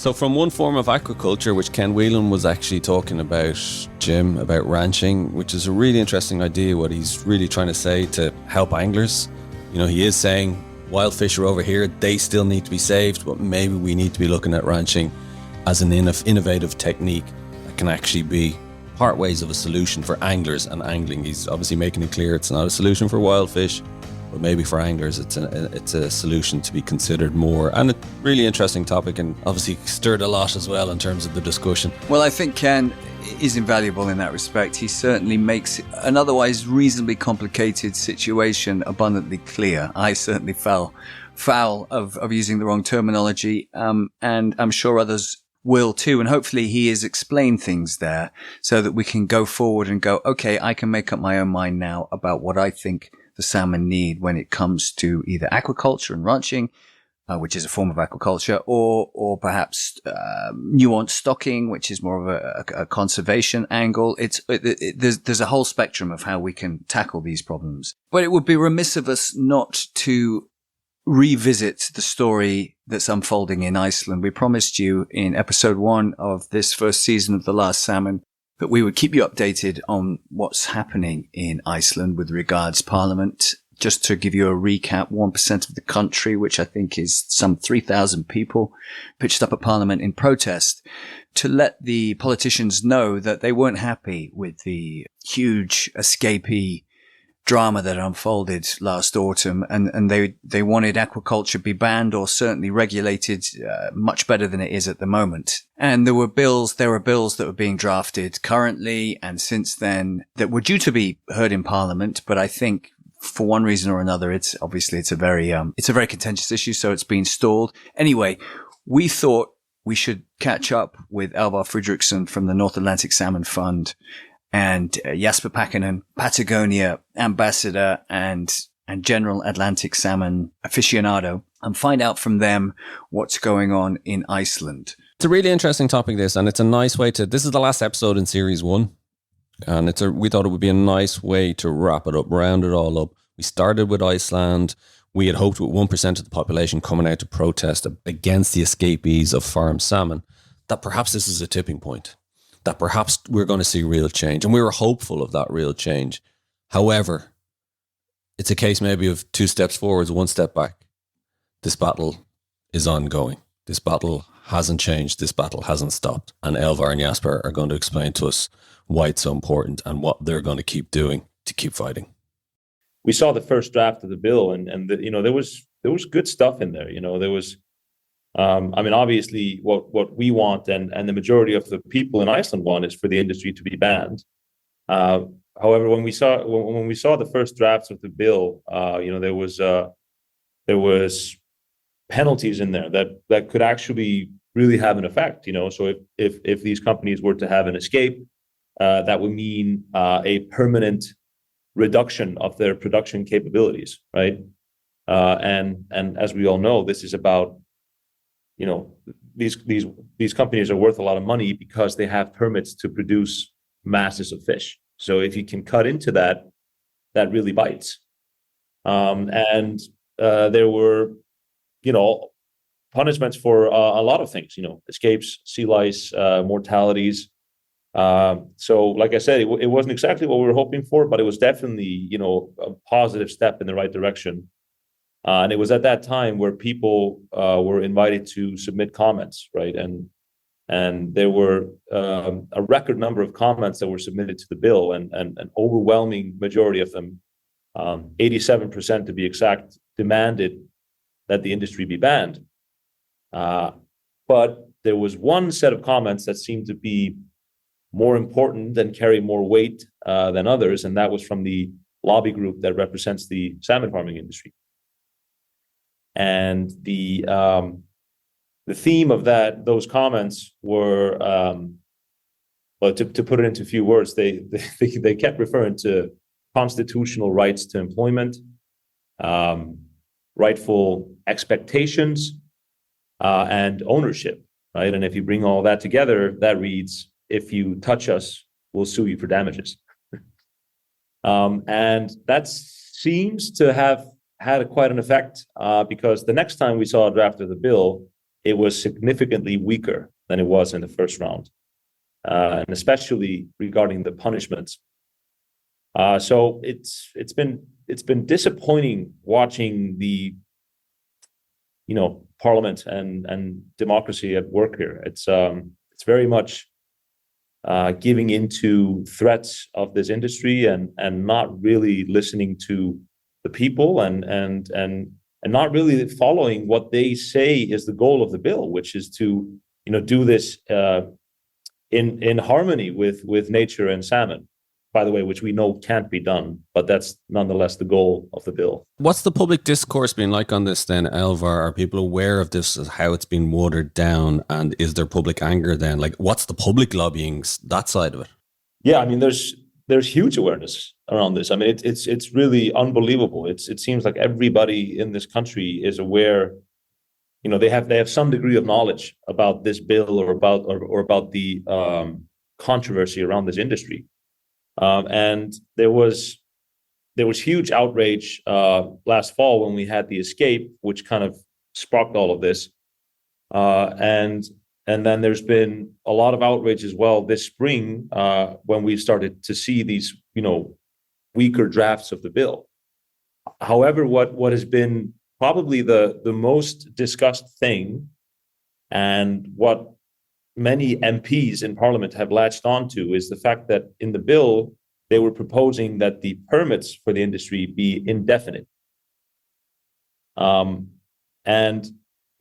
So from one form of aquaculture, which Ken Whelan was actually talking about, Jim, about ranching, which is a really interesting idea, what he's really trying to say to help anglers. You know, he is saying wild fish are over here, they still need to be saved, but maybe we need to be looking at ranching as an innovative technique that can actually be part ways of a solution for anglers and angling. He's obviously making it clear it's not a solution for wild fish, but maybe for anglers it's a solution to be considered more. And a really interesting topic, and obviously stirred a lot as well in terms of the discussion. Well, I think Ken is invaluable in that respect. He certainly makes an otherwise reasonably complicated situation abundantly clear. I certainly fell foul of using the wrong terminology, and I'm sure others will too. And hopefully he has explained things there so that we can go forward and go, okay, I can make up my own mind now about what I think the salmon need when it comes to either aquaculture and ranching, which is a form of aquaculture, or perhaps nuanced stocking, which is more of a conservation angle. There's a whole spectrum of how we can tackle these problems. But it would be remiss of us not to revisit the story that's unfolding in Iceland. We promised you in episode 1 of this first season of The Last Salmon that we would keep you updated on what's happening in Iceland with regards Parliament. Just to give you a recap, 1% of the country, which I think is some 3,000 people, pitched up a Parliament in protest to let the politicians know that they weren't happy with the huge escapee drama that unfolded last autumn, and they wanted aquaculture be banned or certainly regulated much better than it is at the moment. And there were bills that were being drafted currently and since then that were due to be heard in Parliament, but I think for one reason or another, it's a very contentious issue, so it's been stalled. Anyway, we thought we should catch up with Elvar Fridriksson from the North Atlantic Salmon Fund and Jasper Pääkkönen, Patagonia ambassador and general Atlantic salmon aficionado, and find out from them what's going on in Iceland. It's a really interesting topic, this, and it's a nice way this is the last episode in series 1. And we thought it would be a nice way to wrap it up, round it all up. We started with Iceland. We had hoped with 1% of the population coming out to protest against the escapees of farm salmon, that perhaps this is a tipping point, that perhaps we're going to see real change. And we were hopeful of that real change. However, it's a case maybe of 2 steps forwards, 1 step back. This battle is ongoing. This battle hasn't changed. This battle hasn't stopped. And Elvar and Jasper are going to explain to us why it's so important and what they're going to keep doing to keep fighting. We saw the first draft of the bill, and there was good stuff in there. There was, obviously what we want and the majority of the people in Iceland want is for the industry to be banned. However, when we saw the first drafts of the bill, there was penalties in there that could actually really have an effect. So if these companies were to have an escape, that would mean a permanent reduction of their production capabilities, right? And as we all know, this is about, these companies are worth a lot of money because they have permits to produce masses of fish. So if you can cut into that, that really bites. And there were, punishments for a lot of things, escapes, sea lice, mortalities. So like I said, it wasn't exactly what we were hoping for, but it was definitely, a positive step in the right direction. And it was at that time where people were invited to submit comments, right? And there were a record number of comments that were submitted to the bill, and an overwhelming majority of them, 87% to be exact, demanded that the industry be banned. But there was one set of comments that seemed to be more important and carry more weight than others, and that was from the lobby group that represents the salmon farming industry. And the theme of those comments were, to put it into a few words, they kept referring to constitutional rights to employment, rightful expectations, and ownership, right? And if you bring all that together, that reads, if you touch us, we'll sue you for damages. And that seems to have had quite an effect, because the next time we saw a draft of the bill, it was significantly weaker than it was in the first round, and especially regarding the punishments. So it's been disappointing watching the parliament and democracy at work here. It's very much giving into threats of this industry and not really listening to the people and not really following what they say is the goal of the bill, which is to do this in harmony with nature and salmon, by the way, which we know can't be done, but that's nonetheless the goal of the bill. What's the public discourse been like on this then, Elvar? Are people aware of this, how it's been watered down, and is there public anger then? Like, what's the public lobbying, that side of it? Yeah, I mean, there's huge awareness around this. I mean, it's really unbelievable. It seems like everybody in this country is aware. They have some degree of knowledge about this bill or about the controversy around this industry. And there was huge outrage last fall when we had the escape, which kind of sparked all of this. And then there's been a lot of outrage as well this spring when we started to see these, weaker drafts of the bill. However, what has been probably the most discussed thing, and what many MPs in Parliament have latched onto, is the fact that in the bill they were proposing that the permits for the industry be indefinite. And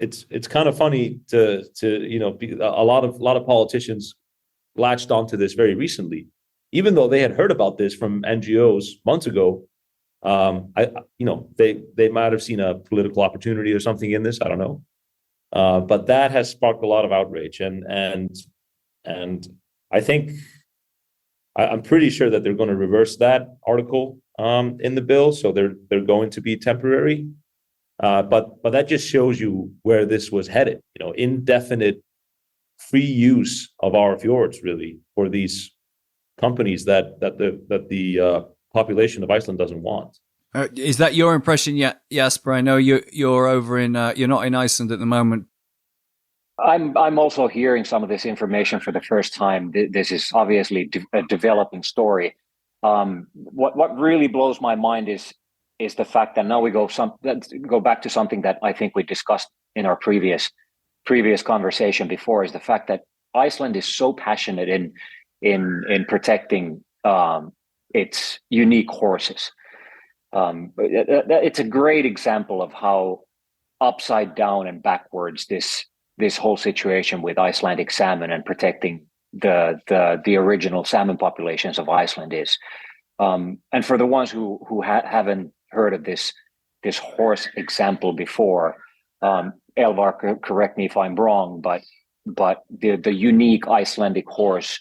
it's kind of funny to a lot of politicians latched onto this very recently, even though they had heard about this from NGOs months ago. They might have seen a political opportunity or something in this. I don't know. But that has sparked a lot of outrage, and I think I'm pretty sure that they're going to reverse that article in the bill, so they're going to be temporary. But that just shows you where this was headed. Indefinite free use of our fjords, really, for these companies that the population of Iceland doesn't want. Is that your impression, Jasper? I know you're over in you're not in Iceland at the moment. I'm also hearing some of this information for the first time. This is obviously a developing story. What really blows my mind is the fact that now we go back to something that I think we discussed in our previous conversation before, is the fact that Iceland is so passionate in protecting its unique horses. It's a great example of how upside down and backwards this whole situation with Icelandic salmon and protecting the original salmon populations of Iceland is. And for the ones who haven't heard of this horse example before, Elvar, correct me if I'm wrong, but the unique Icelandic horse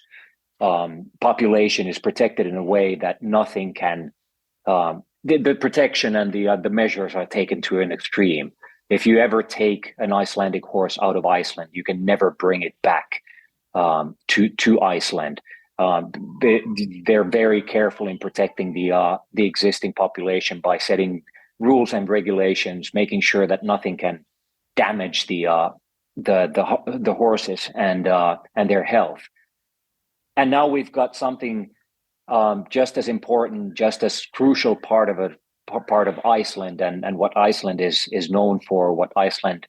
population is protected in a way that nothing can. The protection and the measures are taken to an extreme. If you ever take an Icelandic horse out of Iceland, you can never bring it back to Iceland. They're very careful in protecting the existing population by setting rules and regulations, making sure that nothing can damage the horses and their health. And now we've got something just as important, just as crucial part of Iceland and what Iceland is known for, what Iceland's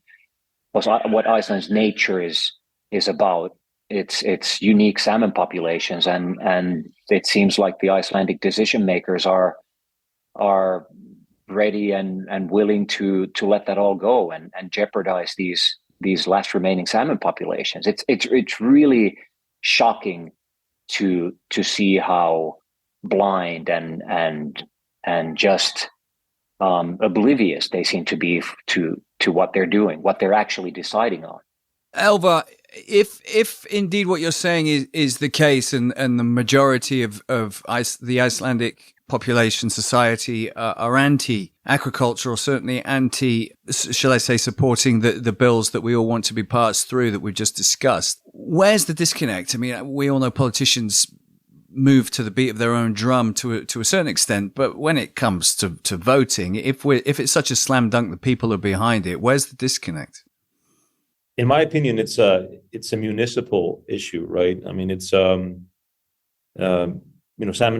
nature is about. It's unique salmon populations, and it seems like the Icelandic decision makers are ready and willing to let that all go and jeopardize these last remaining salmon populations. It's really shocking to see how blind and just oblivious they seem to be to what they're doing, what they're actually deciding on. Elvar, if indeed what you're saying is the case, and the majority of the Icelandic population society are anti-agricultural, certainly anti, shall I say, supporting the bills that we all want to be passed through that we've just discussed, where's the disconnect? I mean, we all know politicians move to the beat of their own drum to a certain extent, but when it comes to voting, if it's such a slam dunk that people are behind it, where's the disconnect? in my opinion, it's a municipal issue, right? I mean, it's salmon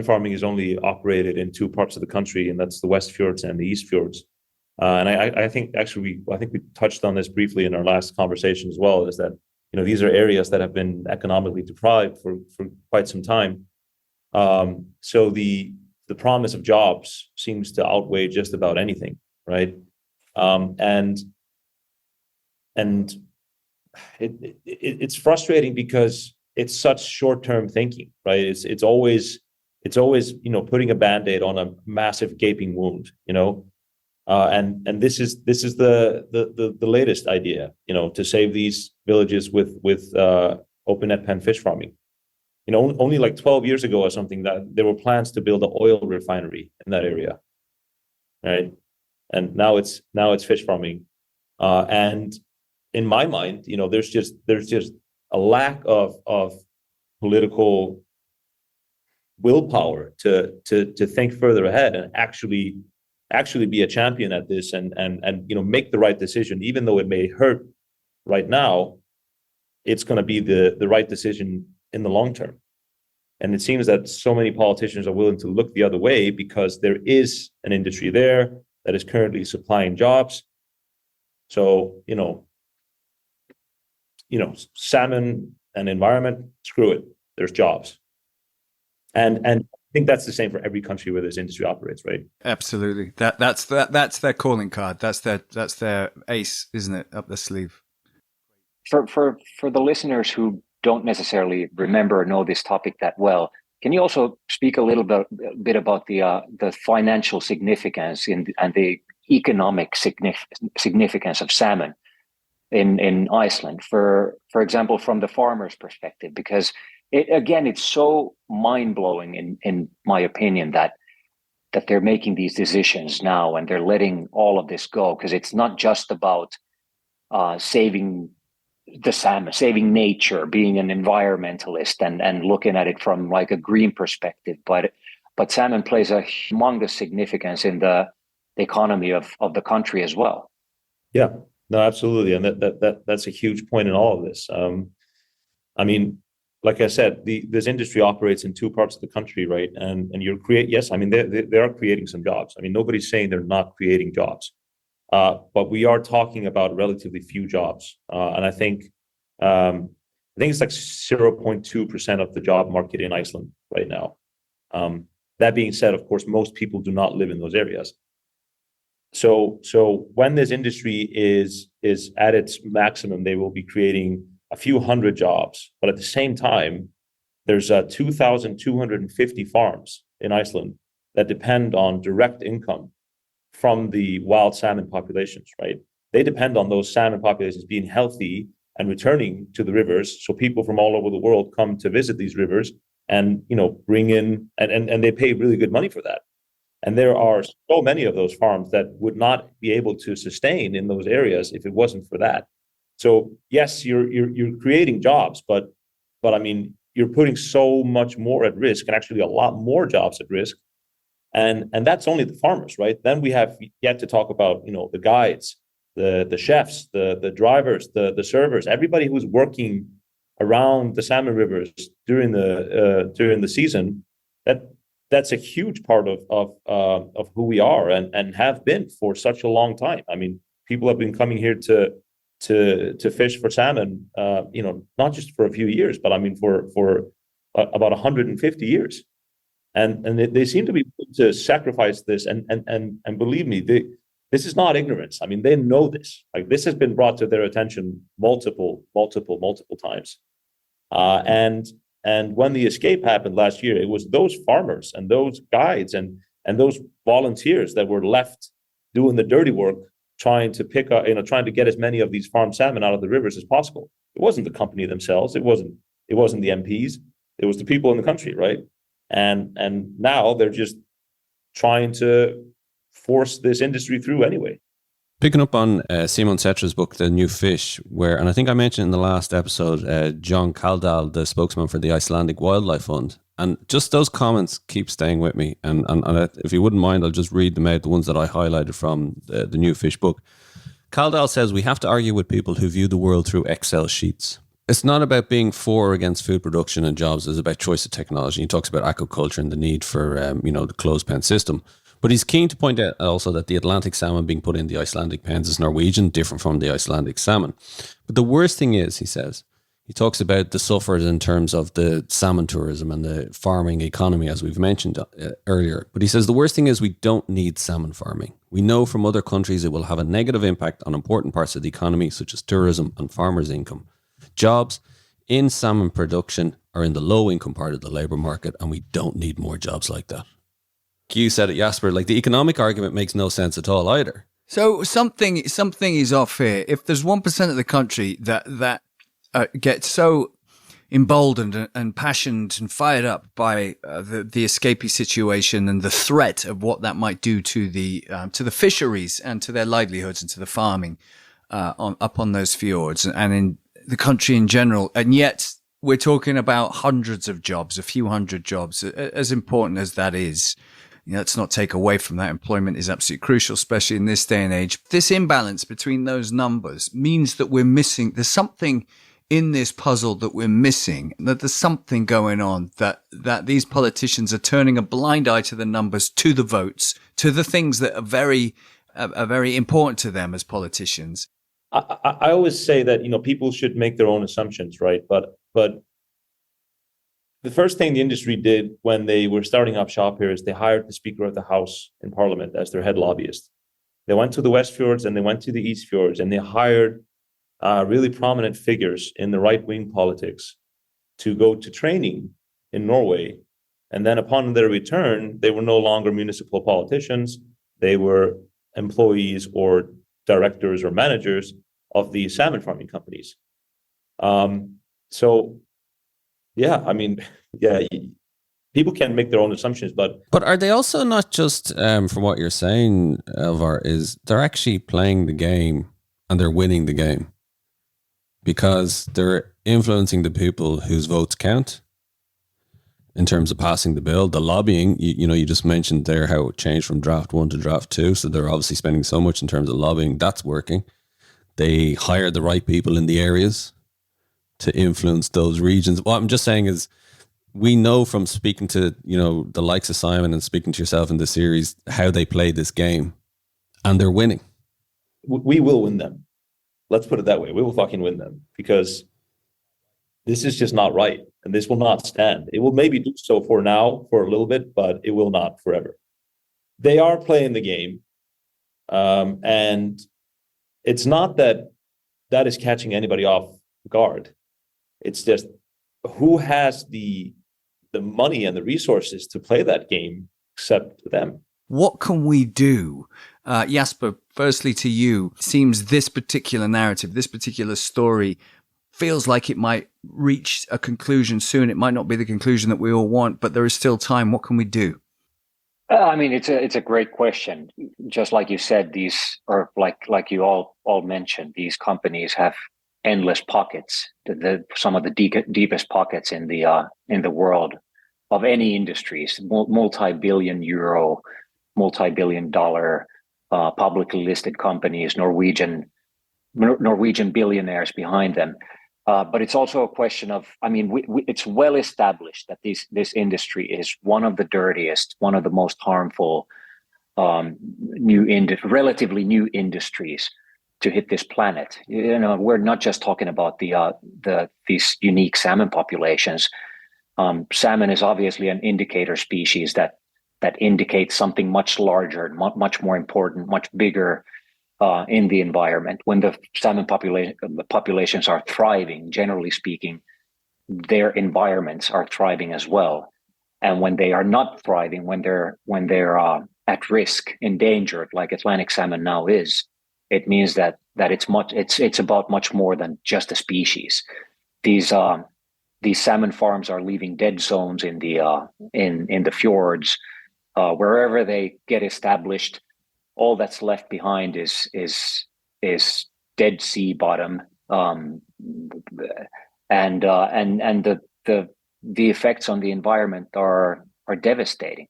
farming is only operated in two parts of the country, and that's the West Fjords and the East Fjords. And I think actually we touched on this briefly in our last conversation as well, is that these are areas that have been economically deprived for quite some time. So the promise of jobs seems to outweigh just about anything, right? And it's frustrating because it's such short-term thinking, right? It's always putting a Band-Aid on a massive gaping wound, and this is the latest idea, to save these villages with open net pen fish farming. Only like 12 years ago or something, that there were plans to build an oil refinery in that area, right? And now it's fish farming, and in my mind, there's just a lack of political willpower to think further ahead and actually be a champion at this and make the right decision, even though it may hurt right now. It's going to be the right decision in the long term. And it seems that so many politicians are willing to look the other way because there is an industry there that is currently supplying jobs. So, salmon and environment, screw it. There's jobs. And I think that's the same for every country where this industry operates, right? Absolutely. That's their calling card. That's their ace, isn't it, up the sleeve? For the listeners who don't necessarily remember or know this topic that well, can you also speak a little bit about the financial significance and the economic significance of salmon in Iceland, for example, from the farmer's perspective? Because it's so mind-blowing in my opinion that they're making these decisions now and they're letting all of this go, because it's not just about saving the salmon, saving nature, being an environmentalist and looking at it from like a green perspective, but salmon plays a humongous significance in the economy of the country as well. Yeah, no, absolutely, and that's a huge point in all of this. I mean, like I said, this industry operates in two parts of the country, right? And they are creating some jobs. I mean, nobody's saying they're not creating jobs, but we are talking about relatively few jobs, and I think it's like 0.2% of the job market in Iceland right now. That being said, of course, most people do not live in those areas. So when this industry is at its maximum, they will be creating a few hundred jobs. But at the same time, there's 2,250 farms in Iceland that depend on direct income from the wild salmon populations, right? They depend on those salmon populations being healthy and returning to the rivers. So people from all over the world come to visit these rivers and, bring in, and they pay really good money for that. And there are so many of those farms that would not be able to sustain in those areas if it wasn't for that. So yes, you're creating jobs, but I mean, you're putting so much more at risk, and actually a lot more jobs at risk. And that's only the farmers, right? Then we have yet to talk about, the guides, the chefs, the drivers, the servers, everybody who's working around the salmon rivers during the season. That's a huge part of who we are and have been for such a long time. I mean, people have been coming here to fish for salmon, not just for a few years, but I mean for about 150 years, and they seem to be able to sacrifice this. And believe me, this is not ignorance. I mean, they know this. Like, this has been brought to their attention multiple times, and when the escape happened last year, it was those farmers and those guides and those volunteers that were left doing the dirty work, trying to get as many of these farm salmon out of the rivers as possible. It wasn't the company themselves. It wasn't the MPs. It was the people in the country, right? And now they're just trying to force this industry through anyway. Picking up on Simon Setra's book, The New Fish, and I think I mentioned in the last episode, John Kaldal, the spokesman for the Icelandic Wildlife Fund, and just those comments keep staying with me. And if you wouldn't mind, I'll just read them out, the ones that I highlighted from the New Fish book. Kaldal says we have to argue with people who view the world through Excel sheets. It's not about being for or against food production and jobs. It's about choice of technology. He talks about aquaculture and the need for, the closed pen system. But he's keen to point out also that the Atlantic salmon being put in the Icelandic pens is Norwegian, different from the Icelandic salmon. But the worst thing is, he says, he talks about the sufferers in terms of the salmon tourism and the farming economy, as we've mentioned earlier. But he says the worst thing is we don't need salmon farming. We know from other countries it will have a negative impact on important parts of the economy, such as tourism and farmers' income. Jobs in salmon production are in the low-income part of the labour market, and we don't need more jobs like that. You said it, Jasper, like the economic argument makes no sense at all either. So something is off here. If there's 1% of the country that gets so emboldened and passionate and fired up by the escapee situation and the threat of what that might do to the fisheries and to their livelihoods and to the farming up on those fjords and in the country in general, and yet we're talking about hundreds of jobs, a few hundred jobs, as important as that is. Let's not take away from that. Employment is absolutely crucial, especially in this day and age. This imbalance between those numbers means that we're missing. There's something in this puzzle that we're missing, that there's something going on, that these politicians are turning a blind eye to the numbers, to the votes, to the things that are very important to them as politicians. I always say that, people should make their own assumptions, right? But the first thing the industry did when they were starting up shop here is they hired the Speaker of the House in Parliament as their head lobbyist. They went to the West Fjords and they went to the East Fjords, and they hired really prominent figures in the right-wing politics to go to training in Norway. And then upon their return, they were no longer municipal politicians. They were employees or directors or managers of the salmon farming companies. People can make their own assumptions, but are they also not just, from what you're saying, Elvar, is they're actually playing the game and they're winning the game because they're influencing the people whose votes count in terms of passing the bill. The lobbying, you just mentioned there how it changed from draft 1 to draft 2. So they're obviously spending so much in terms of lobbying. That's working. They hire the right people in the areas to influence those regions. What I'm just saying is we know from speaking to, the likes of Simon and speaking to yourself in the series, how they play this game, and they're winning. We will win them. Let's put it that way. We will fucking win them because this is just not right. And this will not stand. It will maybe do so for now, for a little bit, but it will not forever. They are playing the game. And it's not that is catching anybody off guard. It's just who has the money and the resources to play that game except them. What can we do? Jasper, firstly to you, seems this particular narrative, this particular story feels like it might reach a conclusion soon. It might not be the conclusion that we all want, but there is still time. What can we do? It's a great question. Just like you said, like you all mentioned, these companies have endless pockets. Some of the deepest pockets in the world of any industries. Multi-billion euro, multi-billion dollar publicly listed companies, Norwegian billionaires behind them. But it's also a question of, it's well established that this industry is one of the dirtiest, one of the most harmful, relatively new industries to hit this planet. We're not just talking about these unique salmon populations. Salmon is obviously an indicator species that indicates something much larger, much more important, much bigger. In the environment. When the salmon populations are thriving, generally speaking, their environments are thriving as well. And when they are not thriving, when they're at risk, endangered, like Atlantic salmon now is, it means that it's about much more than just a species. These salmon farms are leaving dead zones in the fjords, wherever they get established. All that's left behind is dead sea bottom, and the effects on the environment are devastating.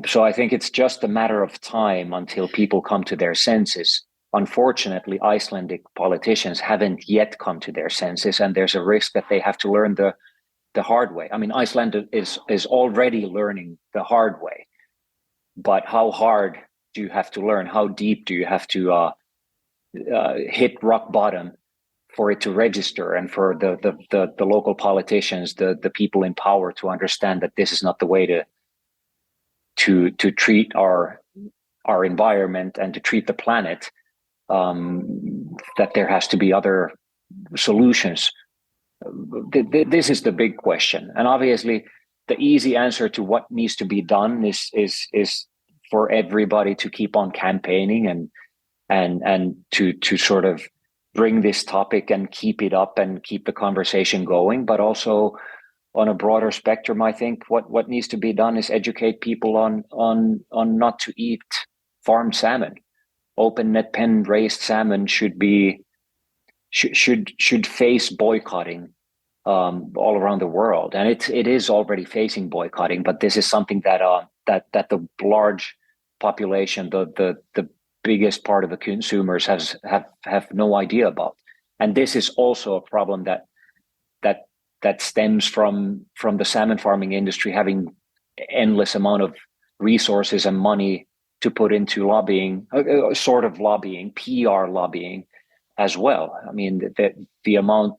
So I think it's just a matter of time until people come to their senses unfortunately, Icelandic politicians haven't yet come to their senses, and there's a risk that they have to learn the hard way. I mean, Iceland is already learning the hard way, but how hard do you have to learn? How deep do you have to hit rock bottom for it to register, and for the local politicians, the people in power, to understand that this is not the way to treat our environment and to treat the planet, that there has to be other solutions. This is the big question. And obviously the easy answer to what needs to be done is for everybody to keep on campaigning and to sort of bring this topic and keep it up and keep the conversation going. But also on a broader spectrum, I think what needs to be done is educate people on not to eat farmed salmon. Open net pen raised salmon should face boycotting all around the world, and it is already facing boycotting. But this is something that the large population, the biggest part of the consumers have no idea about. And this is also a problem that stems from the salmon farming industry having endless amount of resources and money to put into lobbying, sort of lobbying, PR lobbying as well. I mean, the amount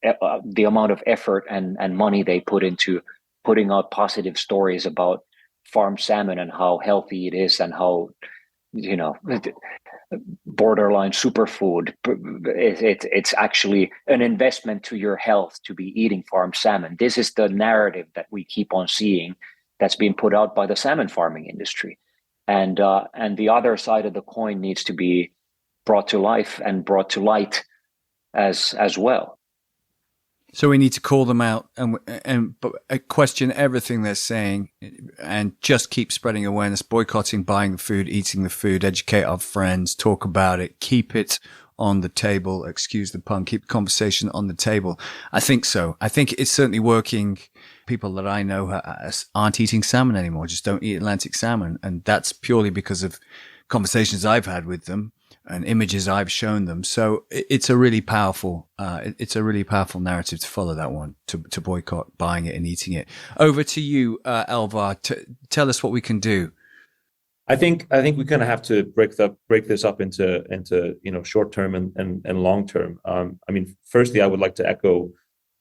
of effort and money they put into putting out positive stories about farmed salmon and how healthy it is and how, borderline superfood. It's actually an investment to your health to be eating farmed salmon. This is the narrative that we keep on seeing that's being put out by the salmon farming industry. And the other side of the coin needs to be brought to life and brought to light as well. So we need to call them out and question everything they're saying, and just keep spreading awareness, boycotting, buying the food, eating the food, educate our friends, talk about it, keep it on the table. Excuse the pun. Keep the conversation on the table. I think so. I think it's certainly working. People that I know aren't eating salmon anymore, just don't eat Atlantic salmon. And that's purely because of conversations I've had with them and images I've shown them. So it's a really powerful narrative to follow, that one, to boycott buying it and eating it. Over to you, Elvar, tell us what we can do. I think we kind of have to break this up into short term and long term. I mean, firstly, I would like to echo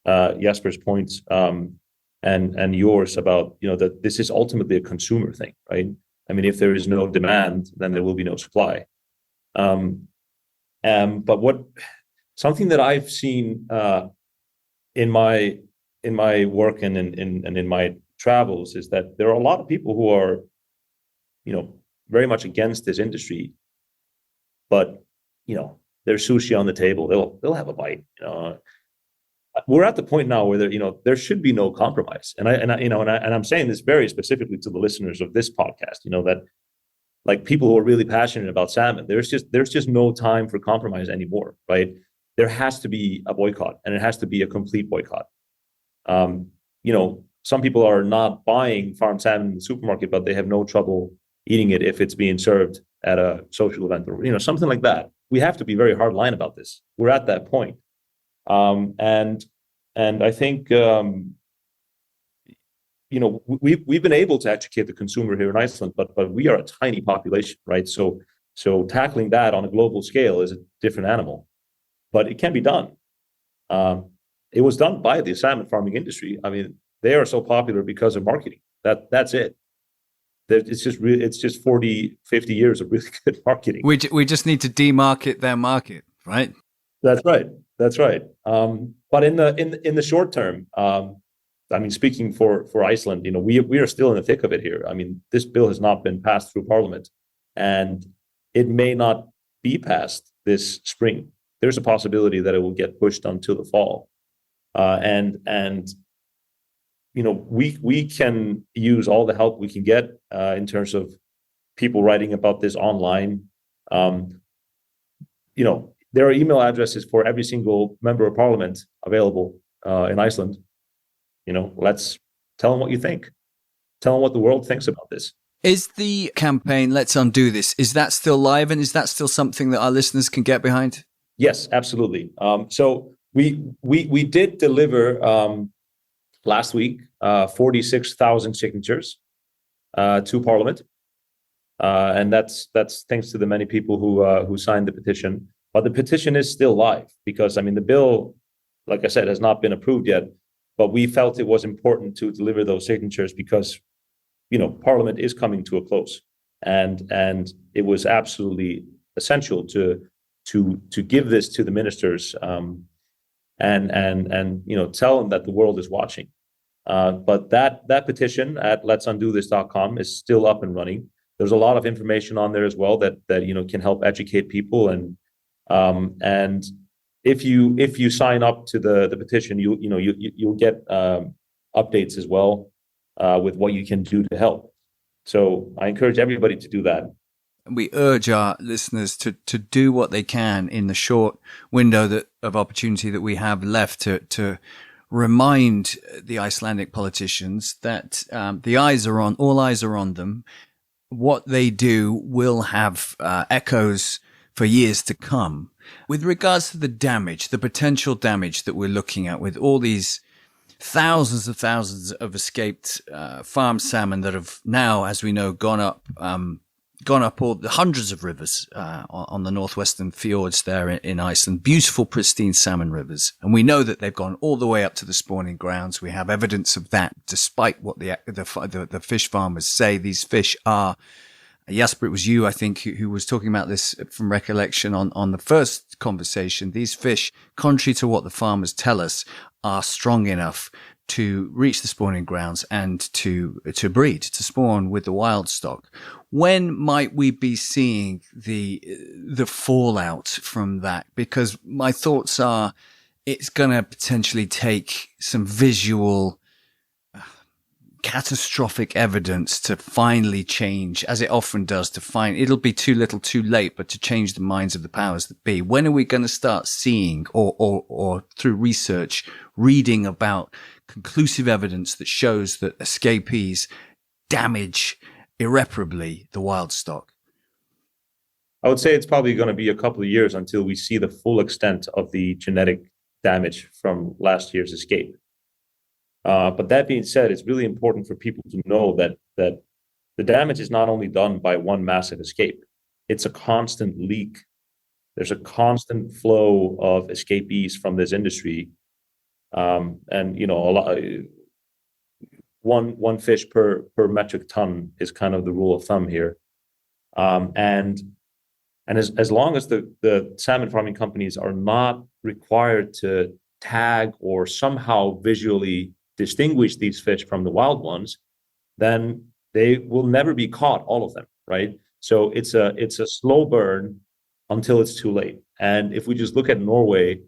Jasper's points and yours about that this is ultimately a consumer thing, right? I mean, if there is no demand, then there will be no supply. But something that I've seen in my work and in my travels is that there are a lot of people who are very much against this industry, but there's sushi on the table, they'll have a bite. We're at the point now where there should be no compromise, and I'm saying this very specifically to the listeners of this podcast, that like people who are really passionate about salmon, there's just no time for compromise anymore, right? There has to be a boycott, and it has to be a complete boycott. Some people are not buying farmed salmon in the supermarket, but they have no trouble eating it if it's being served at a social event or something like that. We have to be very hard line about this. We're at that point. And I think we've been able to educate the consumer here in Iceland, but we are a tiny population, right? So tackling that on a global scale is a different animal, but it can be done. It was done by the salmon farming industry. I mean, they are so popular because of marketing. That's it. It's just 40, 50 years of really good marketing. We just need to demarket their market, right? That's right. But in the short term, I mean, speaking for Iceland, we are still in the thick of it here. I mean, this bill has not been passed through Parliament, and it may not be passed this spring. There's a possibility that it will get pushed until the fall, and we can use all the help we can get in terms of people writing about this online. There are email addresses for every single member of Parliament available in Iceland. Let's tell them what you think. Tell them what the world thinks about this. Is the campaign Let's Undo This, is that still live, and is that still something that our listeners can get behind? Yes, absolutely. So we did deliver last week 46,000 signatures to Parliament, and that's thanks to the many people who signed the petition. But the petition is still live because, I mean, the bill, like I said, has not been approved yet. But we felt it was important to deliver those signatures because, Parliament is coming to a close, and it was absolutely essential to give this to the ministers, and tell them that the world is watching. But that petition at letsundothis.com is still up and running. There's a lot of information on there as well that can help educate people, and if you sign up to the petition, you'll get updates as well with what you can do to help. So I encourage everybody to do that. We urge our listeners to do what they can in the short window of opportunity that we have left to remind the Icelandic politicians that all eyes are on them. What they do will have echoes for years to come. With regards to the potential damage that we're looking at with all these thousands of escaped farm salmon that have now, as we know, gone up all the hundreds of rivers on the northwestern fjords there in Iceland, beautiful, pristine salmon rivers. And we know that they've gone all the way up to the spawning grounds. We have evidence of that, despite what the fish farmers say. These fish are, Jasper, it was you, I think, who was talking about this from recollection on the first conversation. These fish, contrary to what the farmers tell us, are strong enough to reach the spawning grounds and to breed, to spawn with the wild stock. When might we be seeing the fallout from that? Because my thoughts are it's going to potentially take some visual catastrophic evidence to finally change, as it often does, it'll be too little too late, but to change the minds of the powers that be. When are we going to start seeing or through research, reading about conclusive evidence that shows that escapees damage irreparably the wild stock? I would say it's probably going to be a couple of years until we see the full extent of the genetic damage from last year's escape. But that being said, it's really important for people to know that the damage is not only done by one massive escape. It's a constant leak. There's a constant flow of escapees from this industry. And one fish per metric ton is kind of the rule of thumb here. And as long as the salmon farming companies are not required to tag or somehow visually distinguish these fish from the wild ones, then they will never be caught, all of them, right? So it's a slow burn until it's too late. And if we just look at Norway,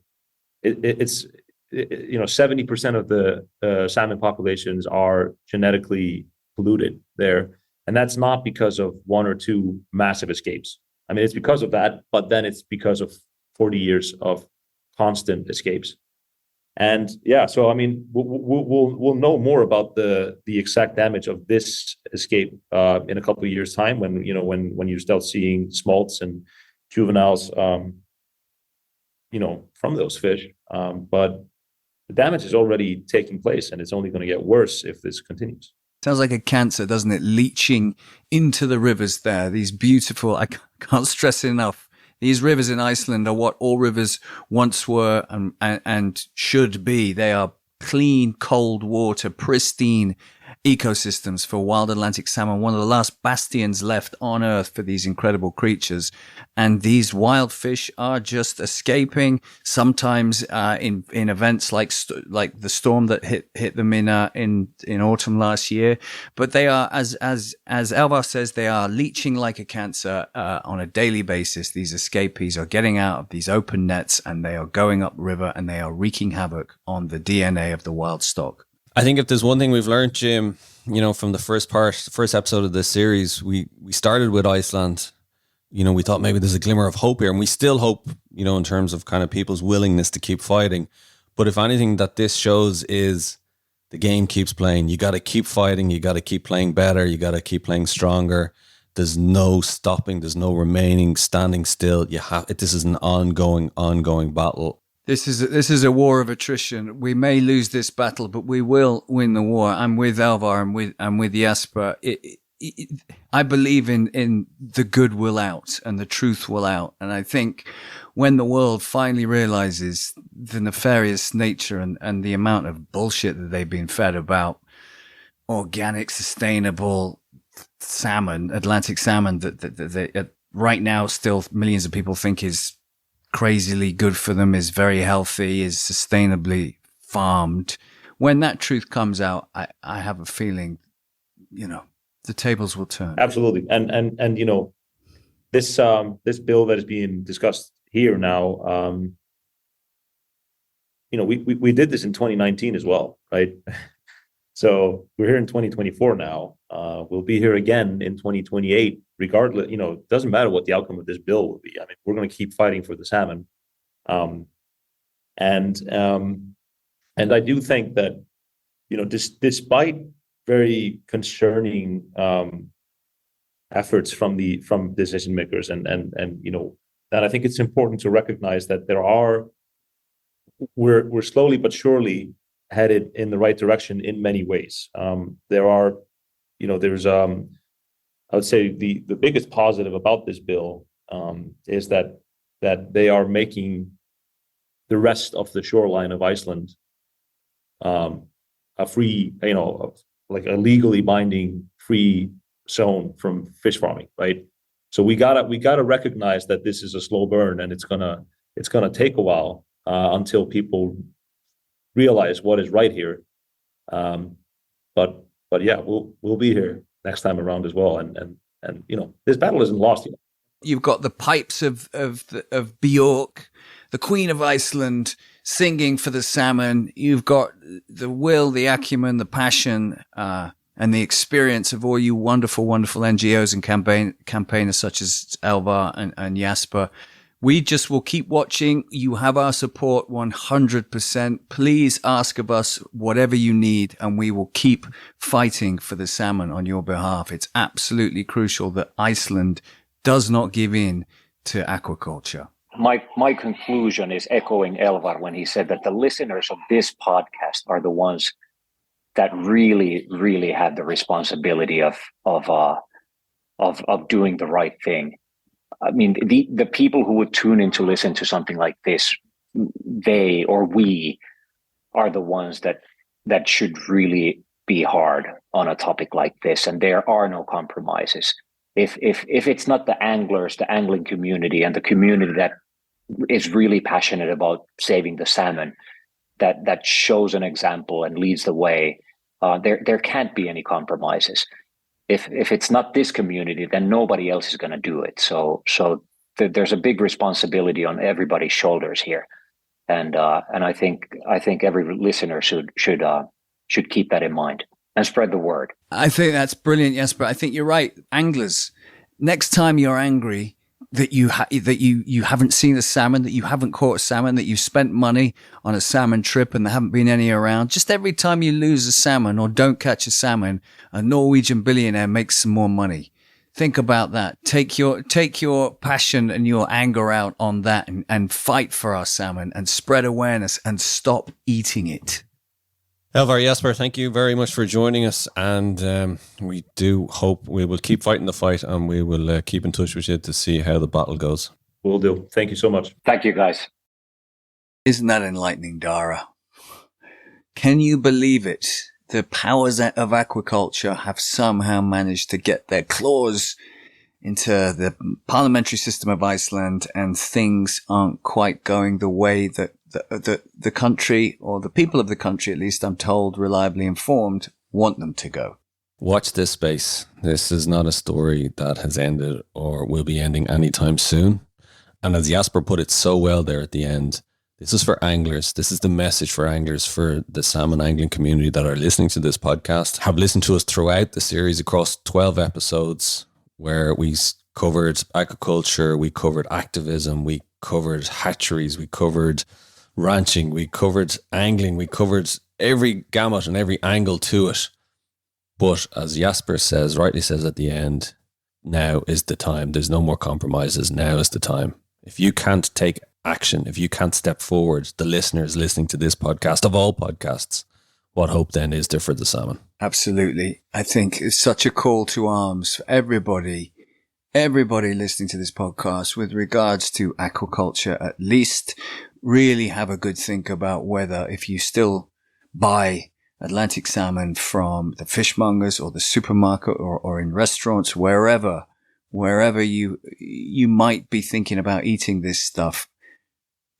it's 70% of the salmon populations are genetically polluted there, and that's not because of one or two massive escapes. I mean, it's because of that, but then it's because of 40 years of constant escapes. And yeah, so I mean, we'll know more about the exact damage of this escape in a couple of years' time when you start seeing smolts and juveniles, from those fish. But the damage is already taking place, and it's only going to get worse if this continues. Sounds like a cancer, doesn't it? Leaching into the rivers there. These beautiful, I can't stress enough, these rivers in Iceland are what all rivers once were and should be. They are clean, cold water, pristine ecosystems for wild Atlantic salmon, one of the last bastions left on Earth for these incredible creatures. And these wild fish are just escaping, sometimes in events like the storm that hit them in autumn last year. But they are, as Elvar says, they are leaching like a cancer on a daily basis. These escapees are getting out of these open nets, and they are going upriver, and they are wreaking havoc on the DNA of the wild stock. I think if there's one thing we've learned, Jim, from the first episode of this series, we started with Iceland. We thought maybe there's a glimmer of hope here, and we still hope, in terms of kind of people's willingness to keep fighting. But if anything that this shows is The game keeps playing. You got to keep fighting. You got to keep playing better. You got to keep playing stronger. There's no stopping. There's no remaining, standing still. This is an ongoing battle. This is a war of attrition. We may lose this battle, but we will win the war. I'm with Elvar and with Jasper. I believe in the good will out and the truth will out. And I think when the world finally realizes the nefarious nature and the amount of bullshit that they've been fed about organic, sustainable salmon, Atlantic salmon, that right now still millions of people think is crazily good for them, is very healthy, is sustainably farmed. When that truth comes out, I have a feeling, the tables will turn. Absolutely. And this bill that is being discussed here now, we did this in 2019 as well, right? So we're here in 2024 now. We'll be here again in 2028, regardless. It doesn't matter what the outcome of this bill will be. I mean, we're going to keep fighting for the salmon. And I do think that, despite very concerning efforts from decision makers, and that I think it's important to recognize that we're slowly but surely headed in the right direction in many ways. There's I would say the biggest positive about this bill is that they are making the rest of the shoreline of Iceland a free, like a legally binding free zone from fish farming, right? So we gotta recognize that this is a slow burn, and it's gonna take a while until people realize what is right here. But yeah, we'll be here next time around as well. And this battle isn't lost yet. You've got the pipes of Bjork, the Queen of Iceland, singing for the salmon. You've got the will, the acumen, the passion, and the experience of all you wonderful, wonderful NGOs and campaigners such as Elvar and Jasper. We just will keep watching. You have our support 100%. Please ask of us whatever you need, and we will keep fighting for the salmon on your behalf. It's absolutely crucial that Iceland does not give in to aquaculture. My conclusion is echoing Elvar when he said that the listeners of this podcast are the ones that really, really have the responsibility of doing the right thing. I mean, the people who would tune in to listen to something like this, they or we are the ones that should really be hard on a topic like this, and there are no compromises. If it's not the anglers, the angling community, and the community that is really passionate about saving the salmon, that shows an example and leads the way, there can't be any compromises. If it's not this community, then nobody else is going to do it. So there's a big responsibility on everybody's shoulders here, and I think every listener should keep that in mind and spread the word. I think that's brilliant, Jasper. I think you're right. Anglers, next time you're angry that you haven't seen a salmon, that you haven't caught a salmon, that you spent money on a salmon trip and there haven't been any around, just every time you lose a salmon or don't catch a salmon, a Norwegian billionaire makes some more money. Think about that. Take your passion and your anger out on that and fight for our salmon and spread awareness and stop eating it. Elvar, Jasper, thank you very much for joining us, and we do hope we will keep fighting the fight, and we will keep in touch with you to see how the battle goes. Will do. Thank you so much. Thank you, guys. Isn't that enlightening, Daire? Can you believe it? The powers of aquaculture have somehow managed to get their claws into the parliamentary system of Iceland, and things aren't quite going the way that the country, or the people of the country, at least I'm told, reliably informed, want them to go. Watch this space. This is not a story that has ended or will be ending anytime soon. And as Jasper put it so well there at the end, this is for anglers. This is the message for anglers, for the salmon angling community that are listening to this podcast, have listened to us throughout the series across 12 episodes where we covered aquaculture, we covered activism, we covered hatcheries, we covered ranching, we covered angling, we covered every gamut and every angle to it. But as Jasper says, rightly says at the end, now is the time. There's no more compromises. Now is the time. If you can't take action, if you can't step forward, the listeners listening to this podcast, of all podcasts, what hope then is there for the salmon? Absolutely. I think it's such a call to arms for everybody listening to this podcast with regards to aquaculture. At least really have a good think about whether, if you still buy Atlantic salmon from the fishmongers or the supermarket or in restaurants, wherever you might be thinking about eating this stuff,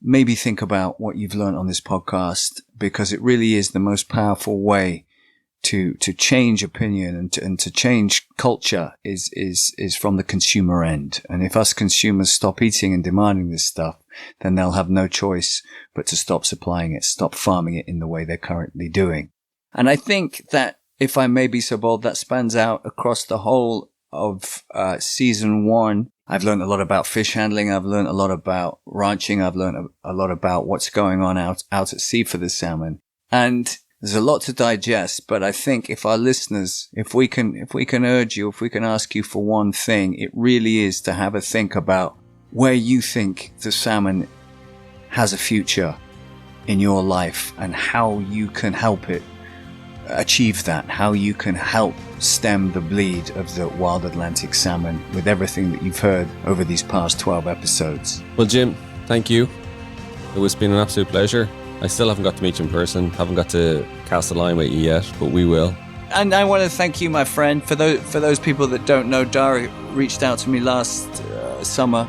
maybe think about what you've learned on this podcast, because it really is the most powerful way to change opinion and to change culture is from the consumer end. And if us consumers stop eating and demanding this stuff, then they'll have no choice but to stop supplying it, stop farming it in the way they're currently doing. And I think that, if I may be so bold, that spans out across the whole of season 1. I've learned a lot about fish handling. I've learned a lot about ranching. I've learned a lot about what's going on out at sea for the salmon. And there's a lot to digest, but I think if our listeners, if we can urge you, if we can ask you for one thing, it really is to have a think about where you think the salmon has a future in your life and how you can help it achieve that, how you can help stem the bleed of the wild Atlantic salmon with everything that you've heard over these past 12 episodes. Well, Jim, thank you. It's been an absolute pleasure. I still haven't got to meet you in person, haven't got to cast a line with you yet, but we will. And I want to thank you, my friend. For those people that don't know, Daire reached out to me last summer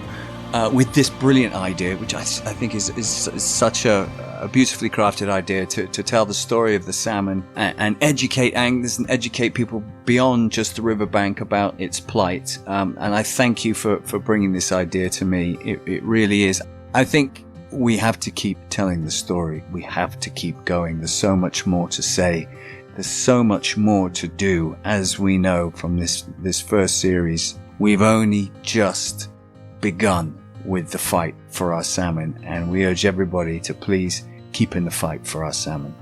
with this brilliant idea, which I think is such a beautifully crafted idea to tell the story of the salmon and educate anglers and educate people beyond just the riverbank about its plight. And I thank you for bringing this idea to me. It really is. I think we have to keep telling the story. We have to keep going. There's so much more to say. There's so much more to do. As we know from this first series, we've only just begun with the fight for our salmon, and we urge everybody to please keep in the fight for our salmon.